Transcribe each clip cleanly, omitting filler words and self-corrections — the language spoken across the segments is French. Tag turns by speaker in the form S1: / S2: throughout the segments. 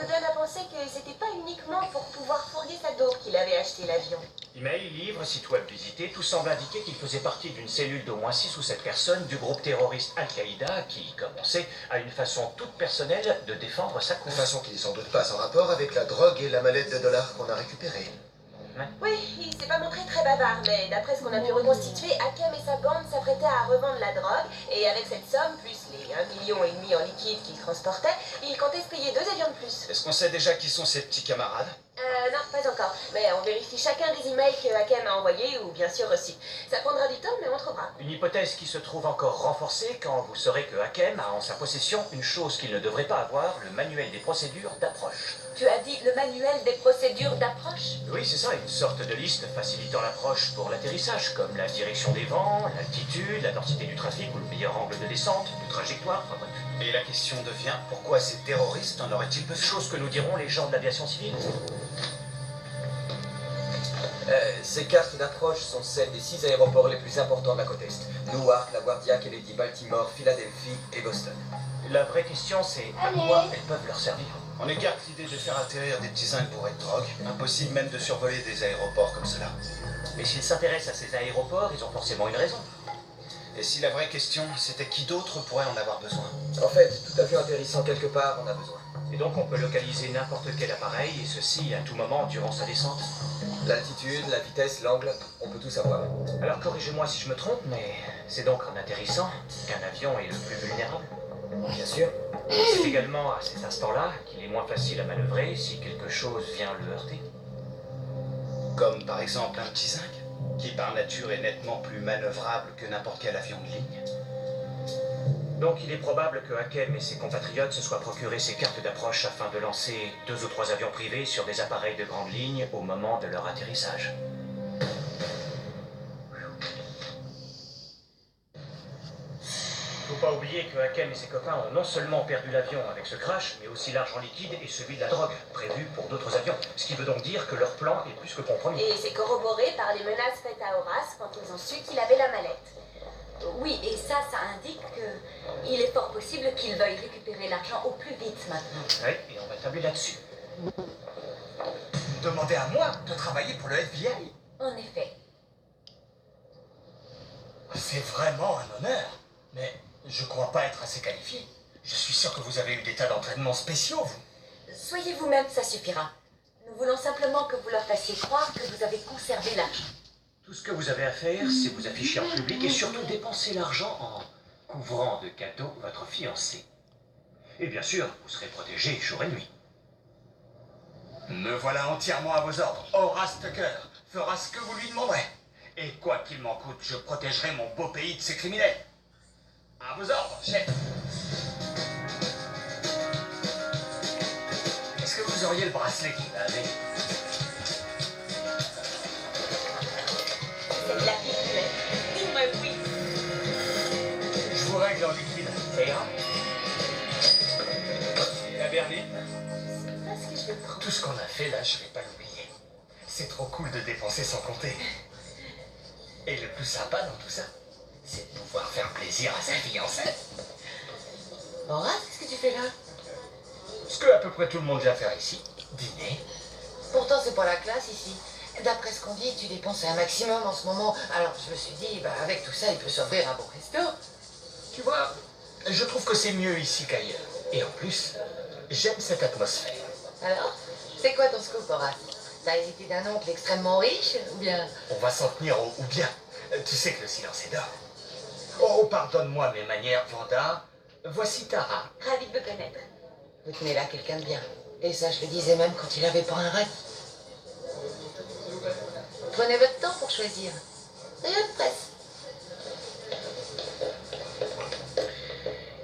S1: me donne à penser que c'était pas uniquement pour pouvoir fourguer sa dope qu'il avait acheté l'avion.
S2: Email, livres, site web visité, tout semble indiquer qu'il faisait partie d'une cellule d'au moins 6 ou 7 personnes du groupe terroriste Al-Qaïda qui, comme on sait, a une façon toute personnelle de défendre sa cause.
S3: Une façon qui n'est sans doute pas en rapport avec la drogue et la mallette de dollars qu'on a récupérée.
S1: Oui, il s'est pas montré très bavard, mais d'après ce qu'on a pu reconstituer, Hakem et sa bande s'apprêtaient à revendre la drogue, et avec cette somme, plus les 1,5 million en liquide qu'ils transportaient, ils comptaient se payer 2 avions de plus.
S4: Est-ce qu'on sait déjà qui sont ces petits camarades?
S1: Non, pas encore, mais on vérifie chacun des emails que Hakem a envoyés ou bien sûr reçus. Ça prendra du temps, mais on trouvera.
S2: Une hypothèse qui se trouve encore renforcée quand vous saurez que Hakem a en sa possession une chose qu'il ne devrait pas avoir, le manuel des procédures d'approche.
S1: Tu as dit le manuel des procédures d'approche?
S2: Oui, c'est ça, une sorte de liste facilitant l'approche pour l'atterrissage, comme la direction des vents, l'altitude, la densité du trafic ou le meilleur angle de descente, de trajectoire, enfin bref.
S4: Et la question devient, pourquoi ces terroristes en auraient-ils peu fait?
S2: Chose que nous diront les gens de l'aviation civile.
S5: Ces cartes d'approche sont celles des 6 aéroports les plus importants de la côte Est. Newark, LaGuardia, Kennedy, Baltimore, Philadelphie et Boston.
S2: La vraie question, c'est à quoi elles peuvent leur servir.
S4: On écarte l'idée de faire atterrir des petits zincs bourrés de drogue. Impossible même de survoler des aéroports comme cela.
S2: Mais s'ils s'intéressent à ces aéroports, ils ont forcément une raison.
S4: Et si la vraie question, c'était qui d'autre pourrait en avoir besoin?
S5: En fait, tout avion atterrissant quelque part en a besoin.
S2: Et donc on peut localiser n'importe quel appareil, et ceci à tout moment durant sa descente.
S5: L'altitude, la vitesse, l'angle, on peut tout savoir.
S2: Alors corrigez-moi si je me trompe, mais c'est donc en atterrissant qu'un avion est le plus vulnérable.
S5: Bien sûr.
S2: C'est également à cet instant-là qu'il est moins facile à manœuvrer si quelque chose vient le heurter.
S4: Comme par exemple un petit zinc, qui par nature est nettement plus manœuvrable que n'importe quel avion de ligne.
S2: Donc il est probable que Hakem et ses compatriotes se soient procurés ces cartes d'approche afin de lancer 2 ou 3 avions privés sur des appareils de grande ligne au moment de leur atterrissage. Faut pas oublier que Hakem et ses copains ont non seulement perdu l'avion avec ce crash, mais aussi l'argent liquide et celui de la drogue, prévu pour d'autres avions. Ce qui veut donc dire que leur plan est plus que compromis.
S1: Et c'est corroboré par les menaces faites à Horace quand ils ont su qu'il avait la mallette. Oui, et ça indique qu'il est fort possible qu'il veuille récupérer l'argent au plus vite maintenant.
S2: Oui, et on va tabler là-dessus.
S6: Demandez à moi de travailler pour le FBI.
S1: En effet.
S6: C'est vraiment un honneur, mais je crois pas être assez qualifié. Je suis sûr que vous avez eu des tas d'entraînements spéciaux, vous.
S1: Soyez vous-même, ça suffira. Nous voulons simplement que vous leur fassiez croire que vous avez conservé l'argent.
S2: Tout ce que vous avez à faire, c'est vous afficher en public et surtout dépenser l'argent en couvrant de cadeaux votre fiancé. Et bien sûr, vous serez protégé jour et nuit.
S6: Me voilà entièrement à vos ordres. Horace Tucker fera ce que vous lui demanderez. Et quoi qu'il m'en coûte, je protégerai mon beau pays de ces criminels. À vos ordres, chef. Est-ce que vous auriez le bracelet qu'il avait?
S1: C'est de la pipelette. Mais oui.
S6: Je vous règle en liquide, ça ira. La berline?
S1: C'est pas ce que je veux prendre.
S6: Tout ce qu'on a fait là, je vais pas l'oublier. C'est trop cool de dépenser sans compter. Et le plus sympa dans tout ça, c'est de pouvoir faire plaisir à sa fiancée.
S1: Horace, qu'est-ce que tu fais là?
S6: Ce que à peu près tout le monde vient faire ici, dîner.
S7: Pourtant, c'est pas la classe ici. D'après ce qu'on dit, tu dépenses un maximum en ce moment. Alors, je me suis dit, avec tout ça, il peut s'offrir un bon resto.
S6: Tu vois, je trouve que c'est mieux ici qu'ailleurs. Et en plus, j'aime cette atmosphère.
S7: Alors, c'est quoi ton scoop, Horace? T'as hérité d'un oncle extrêmement riche, ou bien...
S6: On va s'en tenir au ou bien. Tu sais que le silence est d'or. Oh, pardonne-moi mes manières, Vanda. Voici Tara.
S1: Ravi de me connaître.
S7: Vous tenez là quelqu'un de bien. Et ça, je le disais même quand il avait pas un rêve. Prenez votre temps pour choisir. Rien de presse.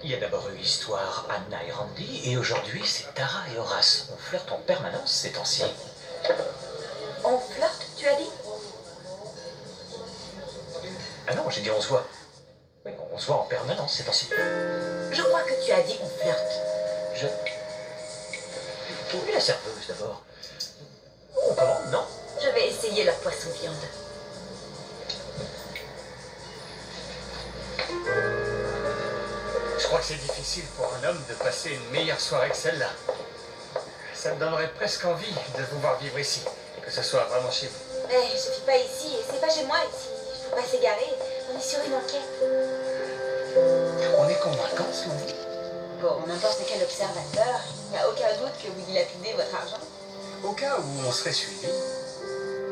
S2: Il y a d'abord eu l'histoire Anna et Randy, et aujourd'hui c'est Tara et Horace. On flirte en permanence ces temps-ci.
S1: On flirte, tu as dit?
S2: Ah non, j'ai dit on se voit. Oui, on se voit en permanence ces temps-ci.
S1: Je crois que tu as dit on flirte.
S2: Je... Oui, la serveuse d'abord. On commande, non?
S1: Je vais essayer la poisson viande.
S6: Je crois que c'est difficile pour un homme de passer une meilleure soirée que celle-là. Ça me donnerait presque envie de vous voir vivre ici, que ce soit vraiment chez vous.
S1: Eh, je vis pas ici, et c'est pas chez moi ici. Faut pas s'égarer, on est sur une enquête.
S6: On est qu'en vacances, Louis.
S1: Pour n'importe quel observateur, il n'y a aucun doute que vous dilapidez votre argent.
S6: Au cas où on serait suivi,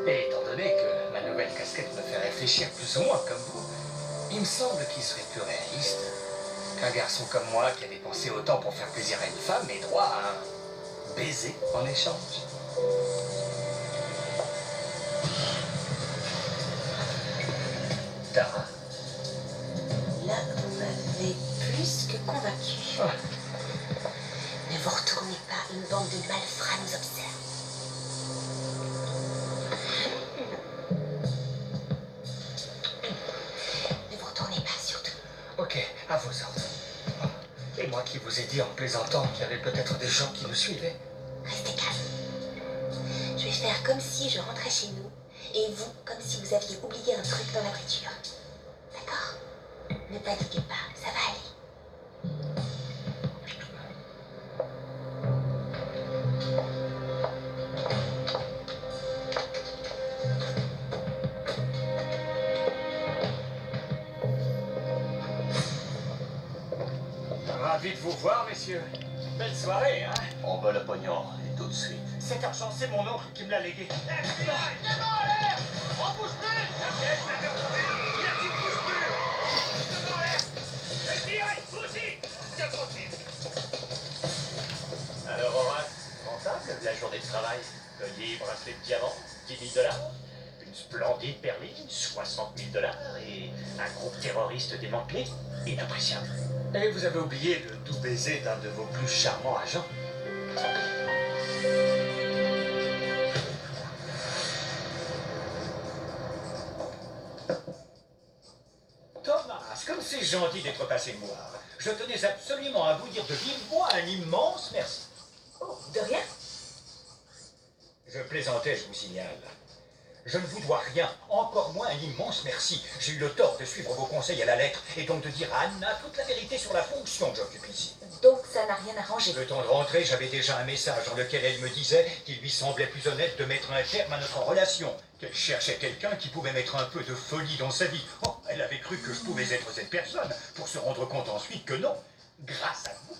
S6: et étant donné que ma nouvelle casquette me fait réfléchir plus ou moins comme vous, il me semble qu'il serait plus réaliste qu'un garçon comme moi qui a dépensé autant pour faire plaisir à une femme ait droit à un baiser en échange. Tara.
S1: Là, vous m'avez plus que convaincu.
S6: Ah.
S1: Ne vous retournez pas, une bande de malfrats nous observe. Ne vous retournez pas, surtout.
S6: Ok, à vos ordres. Et moi qui vous ai dit en plaisantant qu'il y avait peut-être des gens qui nous suivaient.
S1: Restez calme. Je vais faire comme si je rentrais chez nous, et vous, comme si vous aviez oublié un truc dans la voiture. D'accord? Ne paniquez pas, ça va aller.
S6: Ravi de vous voir, messieurs. Belle soirée, hein?
S2: On veut le pognon, et tout de suite.
S6: Cet argent, c'est mon oncle qui me l'a légué.
S2: Alors, Horace, rentable la journée de travail? Collier, bracelet de diamant, 10 000 $, une splendide berline, 60 000 $, et un groupe terroriste démantelé, inappréciable.
S6: Et vous avez oublié le doux baiser d'un de vos plus charmants agents.
S8: Thomas, comme c'est gentil d'être passé me voir. Je tenais absolument à vous dire de vive voix un immense merci.
S1: Oh, de rien?
S8: Je plaisantais, je vous signale. Je ne vous dois rien, encore moins un immense merci. J'ai eu le tort de suivre vos conseils à la lettre et donc de dire à Anna toute la vérité sur la fonction que j'occupe ici.
S1: Donc ça n'a rien arrangé.
S8: Le temps de rentrer, j'avais déjà un message dans lequel elle me disait qu'il lui semblait plus honnête de mettre un terme à notre relation, qu'elle cherchait quelqu'un qui pouvait mettre un peu de folie dans sa vie. Oh, elle avait cru que je pouvais être cette personne, pour se rendre compte ensuite que non, grâce à vous.